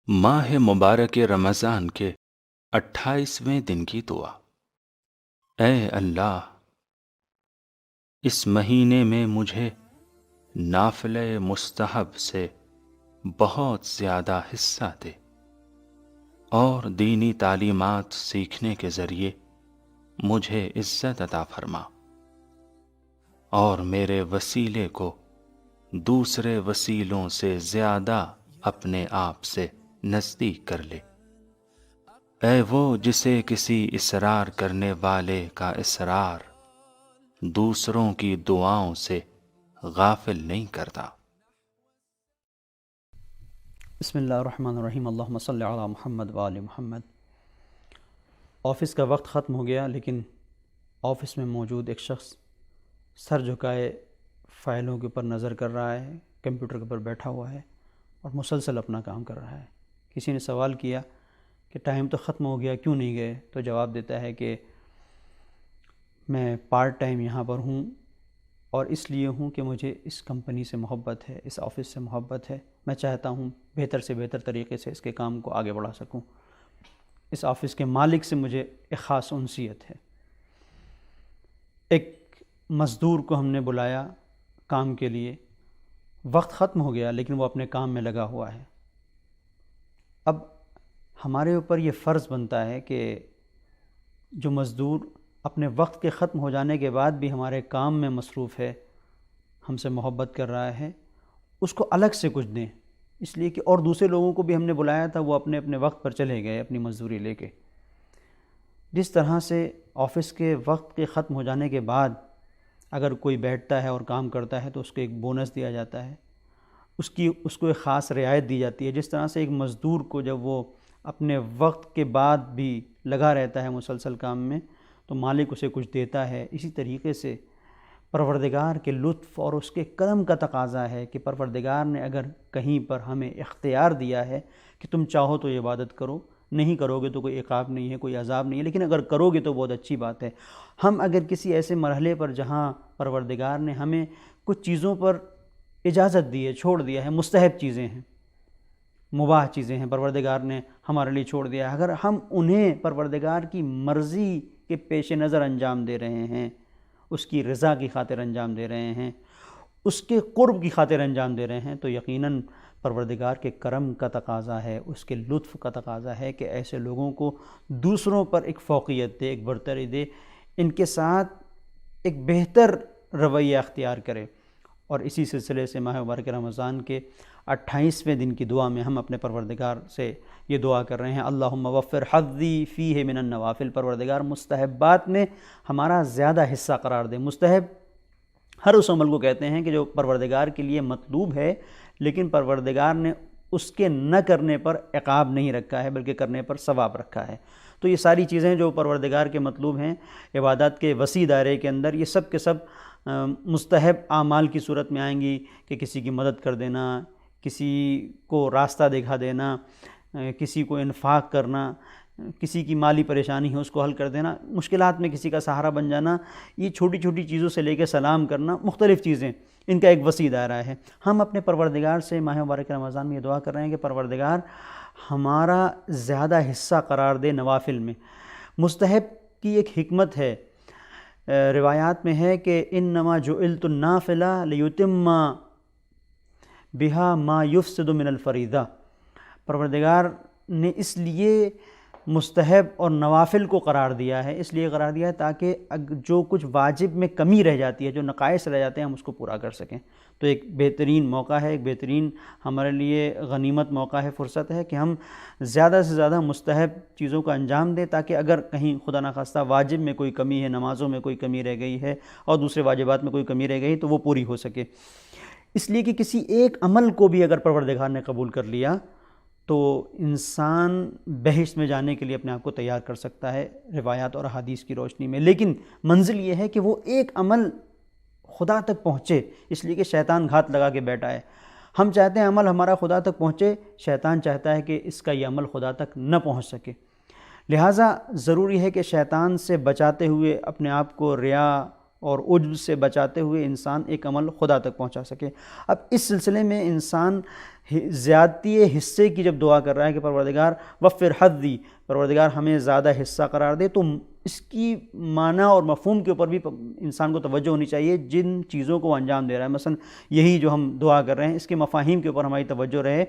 ماہ مبارک رمضان کے 28ویں دن کی دعا۔ اے اللہ، اس مہینے میں مجھے نافلہ مستحب سے بہت زیادہ حصہ دے اور دینی تعلیمات سیکھنے کے ذریعے مجھے عزت عطا فرما، اور میرے وسیلے کو دوسرے وسیلوں سے زیادہ اپنے آپ سے نزدیک کر لے۔ اے وہ جسے کسی اصرار کرنے والے کا اصرار دوسروں کی دعاؤں سے غافل نہیں کرتا۔ بسم اللہ الرحمن الرحیم، اللہم صلی علی محمد وآل محمد۔ آفس کا وقت ختم ہو گیا، لیکن آفس میں موجود ایک شخص سر جھکائے فائلوں کے اوپر نظر کر رہا ہے، کمپیوٹر کے اوپر بیٹھا ہوا ہے اور مسلسل اپنا کام کر رہا ہے۔ کسی نے سوال کیا کہ ٹائم تو ختم ہو گیا، کیوں نہیں گئے؟ تو جواب دیتا ہے کہ میں پارٹ ٹائم یہاں پر ہوں، اور اس لیے ہوں کہ مجھے اس کمپنی سے محبت ہے، اس آفس سے محبت ہے۔ میں چاہتا ہوں بہتر سے بہتر طریقے سے اس کے کام کو آگے بڑھا سکوں۔ اس آفس کے مالک سے مجھے ایک خاص انسیت ہے۔ ایک مزدور کو ہم نے بلایا کام کے لیے، وقت ختم ہو گیا لیکن وہ اپنے کام میں لگا ہوا ہے۔ اب ہمارے اوپر یہ فرض بنتا ہے کہ جو مزدور اپنے وقت کے ختم ہو جانے کے بعد بھی ہمارے کام میں مصروف ہے، ہم سے محبت کر رہا ہے، اس کو الگ سے کچھ دیں، اس لیے کہ اور دوسرے لوگوں کو بھی ہم نے بلایا تھا، وہ اپنے اپنے وقت پر چلے گئے اپنی مزدوری لے کے۔ جس طرح سے آفس کے وقت کے ختم ہو جانے کے بعد اگر کوئی بیٹھتا ہے اور کام کرتا ہے تو اس کو ایک بونس دیا جاتا ہے، اس کو ایک خاص رعایت دی جاتی ہے۔ جس طرح سے ایک مزدور کو جب وہ اپنے وقت کے بعد بھی لگا رہتا ہے مسلسل کام میں تو مالک اسے کچھ دیتا ہے، اسی طریقے سے پروردگار کے لطف اور اس کے کرم کا تقاضا ہے کہ پروردگار نے اگر کہیں پر ہمیں اختیار دیا ہے کہ تم چاہو تو یہ عبادت کرو، نہیں کرو گے تو کوئی عقاب نہیں ہے، کوئی عذاب نہیں ہے، لیکن اگر کرو گے تو بہت اچھی بات ہے۔ ہم اگر کسی ایسے مرحلے پر جہاں پروردگار نے ہمیں کچھ چیزوں پر اجازت دی ہے، چھوڑ دیا ہے، مستحب چیزیں ہیں، مباح چیزیں ہیں، پروردگار نے ہمارے لیے چھوڑ دیا ہے، اگر ہم انہیں پروردگار کی مرضی کے پیش نظر انجام دے رہے ہیں، اس کی رضا کی خاطر انجام دے رہے ہیں، اس کے قرب کی خاطر انجام دے رہے ہیں، تو یقیناً پروردگار کے کرم کا تقاضا ہے، اس کے لطف کا تقاضا ہے کہ ایسے لوگوں کو دوسروں پر ایک فوقیت دے، ایک برتری دے، ان کے ساتھ ایک بہتر رویہ اختیار کرے۔ اور اسی سلسلے سے ماہ مبارک رمضان کے 28ویں دن کی دعا میں ہم اپنے پروردگار سے یہ دعا کر رہے ہیں، اللہم وفر حظی فیہ من النوافل، پروردگار مستحبات میں ہمارا زیادہ حصہ قرار دے۔ مستحب ہر اس عمل کو کہتے ہیں کہ جو پروردگار کے لیے مطلوب ہے لیکن پروردگار نے اس کے نہ کرنے پر عقاب نہیں رکھا ہے بلکہ کرنے پر ثواب رکھا ہے۔ تو یہ ساری چیزیں جو پروردگار کے مطلوب ہیں عبادات کے وسیع دائرے کے اندر، یہ سب کے سب مستحب اعمال کی صورت میں آئیں گی کہ کسی کی مدد کر دینا، کسی کو راستہ دکھا دینا، کسی کو انفاق کرنا، کسی کی مالی پریشانی ہے اس کو حل کر دینا، مشکلات میں کسی کا سہارا بن جانا، یہ چھوٹی چھوٹی چیزوں سے لے کے سلام کرنا، مختلف چیزیں، ان کا ایک وسیع دائرہ ہے۔ ہم اپنے پروردگار سے ماہ مبارک رمضان میں یہ دعا کر رہے ہیں کہ پروردگار ہمارا زیادہ حصہ قرار دے نوافل میں۔ مستحب کی ایک حکمت ہے، روایات میں ہے کہ انما جعلت النافلہ لیتم بہا ما یفسد من الفریضہ، پروردگار نے اس لیے مستحب اور نوافل کو قرار دیا ہے، اس لیے قرار دیا ہے تاکہ جو کچھ واجب میں کمی رہ جاتی ہے، جو نقائص رہ جاتے ہیں، ہم اس کو پورا کر سکیں۔ تو ایک بہترین موقع ہے، ایک بہترین ہمارے لیے غنیمت موقع ہے، فرصت ہے کہ ہم زیادہ سے زیادہ مستحب چیزوں کا انجام دیں تاکہ اگر کہیں خدا نخواستہ واجب میں کوئی کمی ہے، نمازوں میں کوئی کمی رہ گئی ہے اور دوسرے واجبات میں کوئی کمی رہ گئی تو وہ پوری ہو سکے۔ اس لیے کہ کسی ایک عمل کو بھی اگر پروردگار نے قبول کر لیا تو انسان بہشت میں جانے کے لیے اپنے آپ کو تیار کر سکتا ہے روایات اور احادیث کی روشنی میں، لیکن منزل یہ ہے کہ وہ ایک عمل خدا تک پہنچے، اس لیے کہ شیطان گھات لگا کے بیٹھا ہے۔ ہم چاہتے ہیں عمل ہمارا خدا تک پہنچے، شیطان چاہتا ہے کہ اس کا یہ عمل خدا تک نہ پہنچ سکے۔ لہٰذا ضروری ہے کہ شیطان سے بچاتے ہوئے اپنے آپ کو ریا اور عجب سے بچاتے ہوئے انسان ایک عمل خدا تک پہنچا سکے۔ اب اس سلسلے میں انسان زیادتی حصے کی جب دعا کر رہا ہے کہ پروردگار وفر حظی، پروردگار ہمیں زیادہ حصہ قرار دے، تو اس کی معنی اور مفہوم کے اوپر بھی انسان کو توجہ ہونی چاہیے جن چیزوں کو انجام دے رہا ہے۔ مثلا یہی جو ہم دعا کر رہے ہیں، اس کے مفاہیم کے اوپر ہماری توجہ رہے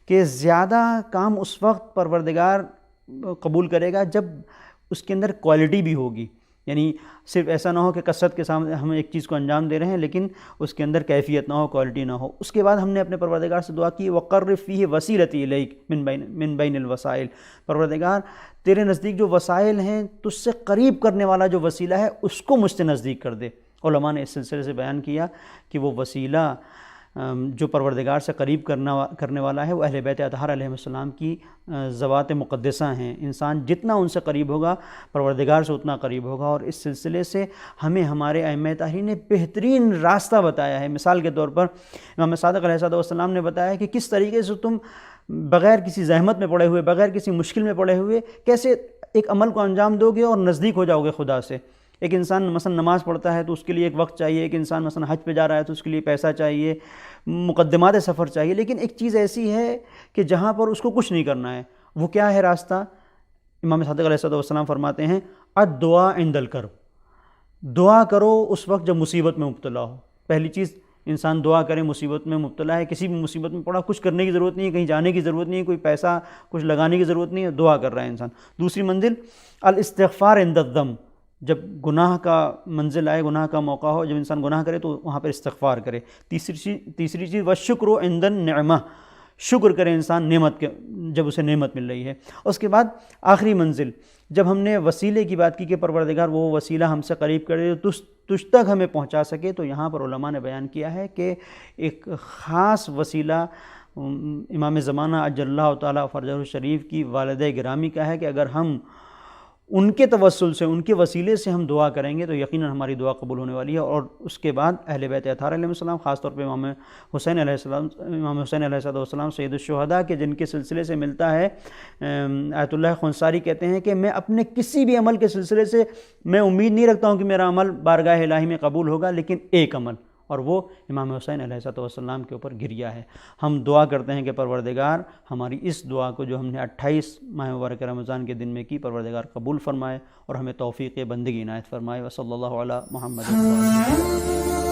کہ زیادہ کام اس وقت پروردگار قبول کرے گا جب اس کے اندر کوالٹی بھی ہوگی، یعنی صرف ایسا نہ ہو کہ کثرت کے سامنے ہم ایک چیز کو انجام دے رہے ہیں لیکن اس کے اندر کیفیت نہ ہو، کوالٹی نہ ہو۔ اس کے بعد ہم نے اپنے پروردگار سے دعا کی وَقَرِّبْ فِيهِ وَسِيلَتِي إِلَيْكَ مِن بَيْنِ الْوَسَائِلِ، پروردگار تیرے نزدیک جو وسائل ہیں تجھ سے قریب کرنے والا جو وسیلہ ہے اس کو مجھ سے نزدیک کر دے۔ علماء نے اس سلسلے سے بیان کیا کہ وہ وسیلہ جو پروردگار سے قریب کرنے والا ہے وہ اہل بیت اطہار علیہ السلام کی ذوات مقدسہ ہیں۔ انسان جتنا ان سے قریب ہوگا پروردگار سے اتنا قریب ہوگا، اور اس سلسلے سے ہمیں ہمارے ائمہ طاہرین نے بہترین راستہ بتایا ہے۔ مثال کے طور پر امام صادق علیہ السلام نے بتایا کہ کس طریقے سے تم بغیر کسی زحمت میں پڑے ہوئے، بغیر کسی مشکل میں پڑے ہوئے کیسے ایک عمل کو انجام دو گے اور نزدیک ہو جاؤ گے خدا سے۔ ایک انسان مثلا نماز پڑھتا ہے تو اس کے لیے ایک وقت چاہیے، ایک انسان مثلا حج پہ جا رہا ہے تو اس کے لیے پیسہ چاہیے، مقدمات سفر چاہیے، لیکن ایک چیز ایسی ہے کہ جہاں پر اس کو کچھ نہیں کرنا ہے، وہ کیا ہے راستہ؟ امام صادق علیہ السلام فرماتے ہیں الدعاء عند الکرب، دعا کرو اس وقت جب مصیبت میں مبتلا ہو۔ پہلی چیز انسان دعا کرے، مصیبت میں مبتلا ہے، کسی بھی مصیبت میں پڑا، کچھ کرنے کی ضرورت نہیں ہے، کہیں جانے کی ضرورت نہیں ہے، کوئی پیسہ کچھ لگانے کی ضرورت نہیں ہے، دعا کر رہا ہے انسان۔ دوسری منزل الاستغفار عند الذنب، جب گناہ کا منزل آئے، گناہ کا موقع ہو، جب انسان گناہ کرے تو وہاں پر استغفار کرے۔ تیسری چیز والشکر عند النعمہ، شکر کرے انسان نعمت کے، جب اسے نعمت مل رہی ہے۔ اس کے بعد آخری منزل جب ہم نے وسیلے کی بات کی کہ پروردگار وہ وسیلہ ہم سے قریب کرے تجھ تک ہمیں پہنچا سکے، تو یہاں پر علماء نے بیان کیا ہے کہ ایک خاص وسیلہ امام زمانہ عجل اللہ تعالیٰ فرجہ الشریف کی والدہ گرامی کا ہے کہ اگر ہم ان کے توسل سے، ان کے وسیلے سے ہم دعا کریں گے تو یقیناً ہماری دعا قبول ہونے والی ہے۔ اور اس کے بعد اہل بیت اطہار علیہ السلام، خاص طور پہ امام حسین علیہ السلام سید الشہداء کے جن کے سلسلے سے ملتا ہے، آیت اللہ خنصاری کہتے ہیں کہ میں اپنے کسی بھی عمل کے سلسلے سے میں امید نہیں رکھتا ہوں کہ میرا عمل بارگاہ الہی میں قبول ہوگا، لیکن ایک عمل، اور وہ امام حسین علیہ السلام کے اوپر گریا ہے۔ ہم دعا کرتے ہیں کہ پروردگار ہماری اس دعا کو جو ہم نے 28 ماہ مبارک رمضان کے دن میں کی، پروردگار قبول فرمائے اور ہمیں توفیق بندگی عنایت فرمائے۔ وصلی اللہ علی محمد۔